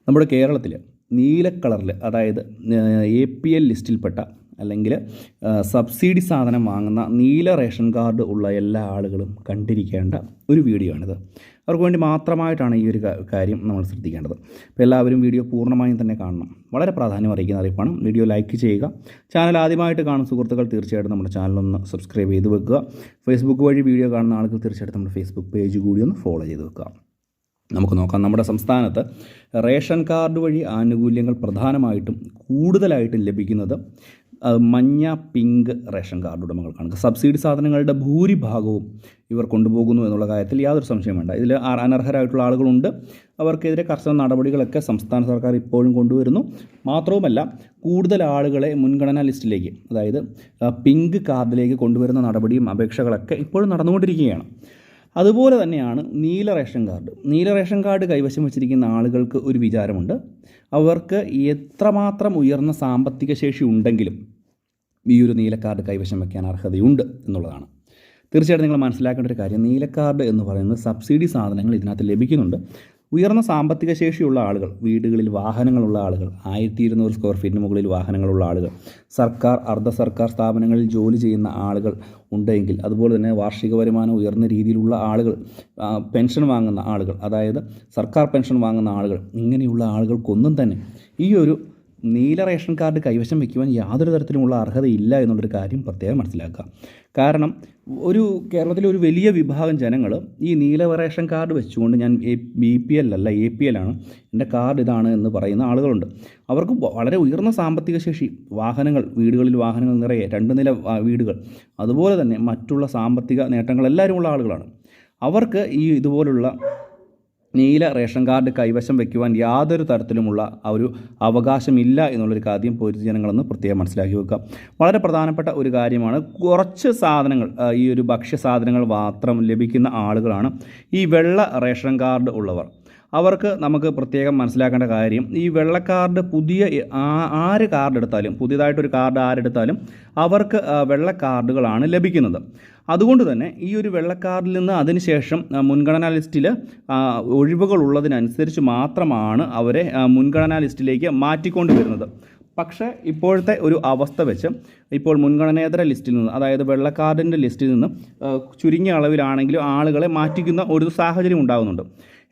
നമ്മുടെ കേരളത്തിൽ നീല കളറിൽ, അതായത് APL ലിസ്റ്റിൽപ്പെട്ട അല്ലെങ്കിൽ സബ്സിഡി സാധനം വാങ്ങുന്ന നീല റേഷൻ കാർഡ് ഉള്ള എല്ലാ ആളുകളും കണ്ടിരിക്കേണ്ട ഒരു വീഡിയോ ആണിത്. അവർക്ക് വേണ്ടി മാത്രമായിട്ടാണ് ഈ ഒരു കാര്യം നമ്മൾ ശ്രദ്ധിക്കേണ്ടത്. അപ്പോൾ എല്ലാവരും വീഡിയോ പൂർണ്ണമായും തന്നെ കാണണം. വളരെ പ്രാധാന്യം അറിയിക്കുന്ന അറിയിപ്പാണ്. വീഡിയോ ലൈക്ക് ചെയ്യുക. ചാനൽ ആദ്യമായിട്ട് കാണുന്ന സുഹൃത്തുക്കൾ തീർച്ചയായിട്ടും നമ്മുടെ ചാനലൊന്ന് സബ്സ്ക്രൈബ് ചെയ്ത് വെക്കുക. ഫേസ്ബുക്ക് വഴി വീഡിയോ കാണുന്ന ആളുകൾ തീർച്ചയായിട്ടും നമ്മുടെ ഫേസ്ബുക്ക് പേജ് കൂടി ഒന്ന് ഫോളോ ചെയ്ത് വെക്കുക. നമുക്ക് നോക്കാം. നമ്മുടെ സംസ്ഥാനത്ത് റേഷൻ കാർഡ് വഴി ആനുകൂല്യങ്ങൾ പ്രധാനമായിട്ടും കൂടുതലായിട്ടും ലഭിക്കുന്നത് മഞ്ഞ, പിങ്ക് റേഷൻ കാർഡ് ഉടമകൾക്കാണ്. സബ്സിഡി സാധനങ്ങളുടെ ഭൂരിഭാഗവും ഇവർ കൊണ്ടുപോകുന്നു എന്നുള്ള കാര്യത്തിൽ യാതൊരു സംശയം വേണ്ട. ഇതിൽ അനർഹരായിട്ടുള്ള ആളുകളുണ്ട്. അവർക്കെതിരെ കർശന നടപടികളൊക്കെ സംസ്ഥാന സർക്കാർ ഇപ്പോഴും കൊണ്ടുവരുന്നു. മാത്രവുമല്ല, കൂടുതൽ ആളുകളെ മുൻഗണനാ ലിസ്റ്റിലേക്ക്, അതായത് പിങ്ക് കാർഡിലേക്ക് കൊണ്ടുവരുന്ന നടപടിയും അപേക്ഷകളൊക്കെ ഇപ്പോഴും നടന്നുകൊണ്ടിരിക്കുകയാണ്. അതുപോലെ തന്നെയാണ് നീല റേഷൻ കാർഡ്. നീല റേഷൻ കാർഡ് കൈവശം വച്ചിരിക്കുന്ന ആളുകൾക്ക് ഒരു വിചാരമുണ്ട്. അവർക്ക് എത്രമാത്രം ഉയർന്ന സാമ്പത്തിക ശേഷി ഉണ്ടെങ്കിലും ഈ ഒരു നീല കാർഡ് കൈവശം വയ്ക്കാൻ അർഹതയുണ്ട് എന്നുള്ളതാണ്. തീർച്ചയായിട്ടും നിങ്ങൾ മനസ്സിലാക്കേണ്ട ഒരു കാര്യം, നീല കാർഡ് എന്ന് പറയുന്നത് സബ്സിഡി സാധനങ്ങൾ ഇതിനകത്ത് ലഭിക്കുന്നുണ്ട്. ഉയർന്ന സാമ്പത്തിക ശേഷിയുള്ള ആളുകൾ, വീടുകളിൽ വാഹനങ്ങളുള്ള ആളുകൾ, 1200 സ്ക്വയർ ഫീറ്റിന് മുകളിൽ വാഹനങ്ങളുള്ള ആളുകൾ, സർക്കാർ അർദ്ധ സർക്കാർ സ്ഥാപനങ്ങളിൽ ജോലി ചെയ്യുന്ന ആളുകൾ ഉണ്ടെങ്കിൽ, അതുപോലെ തന്നെ വാർഷിക വരുമാനം ഉയർന്ന രീതിയിലുള്ള ആളുകൾ, പെൻഷൻ വാങ്ങുന്ന ആളുകൾ, അതായത് സർക്കാർ പെൻഷൻ വാങ്ങുന്ന ആളുകൾ, ഇങ്ങനെയുള്ള ആളുകൾക്കൊന്നും തന്നെ ഈ ഒരു നീല റേഷൻ കാർഡ് കൈവശം വയ്ക്കുവാൻ യാതൊരു തരത്തിലുമുള്ള അർഹതയില്ല എന്നുള്ളൊരു കാര്യം പ്രത്യേകം മനസ്സിലാക്കുക. കാരണം കേരളത്തിലെ ഒരു വലിയ വിഭാഗം ജനങ്ങൾ ഈ നീല റേഷൻ കാർഡ് വെച്ചുകൊണ്ട് ഞാൻ BPL അല്ല APL ആണ്, എൻ്റെ കാർഡ് ഇതാണ് എന്ന് പറയുന്ന ആളുകളുണ്ട്. അവർക്ക് വളരെ ഉയർന്ന സാമ്പത്തിക ശേഷി, വാഹനങ്ങൾ, വീടുകളിൽ വാഹനങ്ങൾ നിറയെ, 2 നില വീടുകൾ, അതുപോലെ തന്നെ മറ്റുള്ള സാമ്പത്തിക നേട്ടങ്ങൾ എല്ലാവരും ഉള്ള ആളുകളാണ്. അവർക്ക് ഈ ഇതുപോലുള്ള നീല റേഷൻ കാർഡ് കൈവശം വയ്ക്കുവാൻ യാതൊരു തരത്തിലുമുള്ള ഒരു അവകാശമില്ല എന്നുള്ളൊരു കാര്യം പൊതുജനങ്ങളെന്ന് പ്രത്യേകം മനസ്സിലാക്കി വെക്കുക. വളരെ പ്രധാനപ്പെട്ട ഒരു കാര്യമാണ്. കുറച്ച് സാധനങ്ങൾ, ഈ ഒരു ഭക്ഷ്യ സാധനങ്ങൾ മാത്രം ലഭിക്കുന്ന ആളുകളാണ് ഈ വെള്ള റേഷൻ കാർഡ് ഉള്ളവർ. അവർക്ക് നമുക്ക് പ്രത്യേകം മനസ്സിലാക്കേണ്ട കാര്യം, ഈ വെള്ള കാർഡ് ആര് കാർഡ് എടുത്താലും, പുതിയതായിട്ടൊരു കാർഡ് ആരെടുത്താലും അവർക്ക് വെള്ള കാർഡുകളാണ് ലഭിക്കുന്നത്. അതുകൊണ്ട് തന്നെ ഈ ഒരു വെള്ളക്കാർഡിൽ നിന്ന് അതിനുശേഷം മുൻഗണനാ ലിസ്റ്റിൽ ഒഴിവുകളുള്ളതിനനുസരിച്ച് മാത്രമാണ് അവരെ മുൻഗണനാ ലിസ്റ്റിലേക്ക് മാറ്റിക്കൊണ്ട് വരുന്നത്. പക്ഷേ ഇപ്പോഴത്തെ ഒരു അവസ്ഥ വെച്ച് ഇപ്പോൾ മുൻഗണനേതര ലിസ്റ്റിൽ നിന്ന്, അതായത് വെള്ളക്കാർഡിൻ്റെ ലിസ്റ്റിൽ നിന്ന് ചുരുങ്ങിയ അളവിലാണെങ്കിലും ആളുകളെ മാറ്റിക്കുന്ന ഒരു സാഹചര്യം ഉണ്ടാകുന്നുണ്ട്.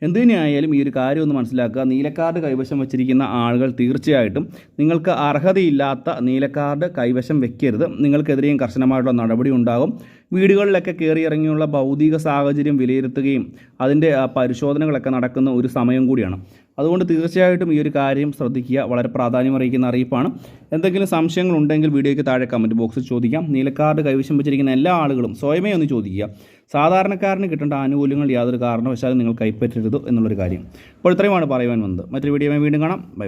എന്തുതന്നെയായാലും ഈ ഒരു കാര്യം ഒന്ന് മനസ്സിലാക്കുക. നീലക്കാർഡ് കൈവശം വച്ചിരിക്കുന്ന ആളുകൾ തീർച്ചയായിട്ടും നിങ്ങൾക്ക് അർഹതയില്ലാത്ത നീലക്കാർഡ് കൈവശം വെക്കരുത്. നിങ്ങൾക്കെതിരെയും കർശനമായിട്ടുള്ള നടപടി ഉണ്ടാകും. വീടുകളിലൊക്കെ കയറിയിറങ്ങിയുള്ള ഭൗതിക സാഹചര്യം വിലയിരുത്തുകയും അതിൻ്റെ പരിശോധനകളൊക്കെ നടക്കുന്ന ഒരു സമയം കൂടിയാണ്. അതുകൊണ്ട് തീർച്ചയായിട്ടും ഈ ഒരു കാര്യം ശ്രദ്ധിക്കുക. വളരെ പ്രാധാന്യമറിയിക്കുന്ന അറിയിപ്പാണ്. എന്തെങ്കിലും സംശയങ്ങളുണ്ടെങ്കിൽ വീഡിയോയ്ക്ക് താഴെ കമൻറ്റ് ബോക്സിൽ ചോദിക്കാം. നീലക്കാർഡ് കൈവശം വെച്ചിരിക്കുന്ന എല്ലാ ആളുകളും സ്വയമേ ഒന്ന് ചോദിക്കുക. സാധാരണക്കാരന് കിട്ടേണ്ട ആനുകൂല്യങ്ങൾ യാതൊരു കാരണവശാലും നിങ്ങൾ കൈപ്പറ്റരുത് എന്നുള്ളൊരു കാര്യം. അപ്പോൾ ഇത്രയുമാണ് പറയുവാൻ വന്നത്. മറ്റൊരു വീഡിയോയുമായി വീണ്ടും കാണാം. ബൈ.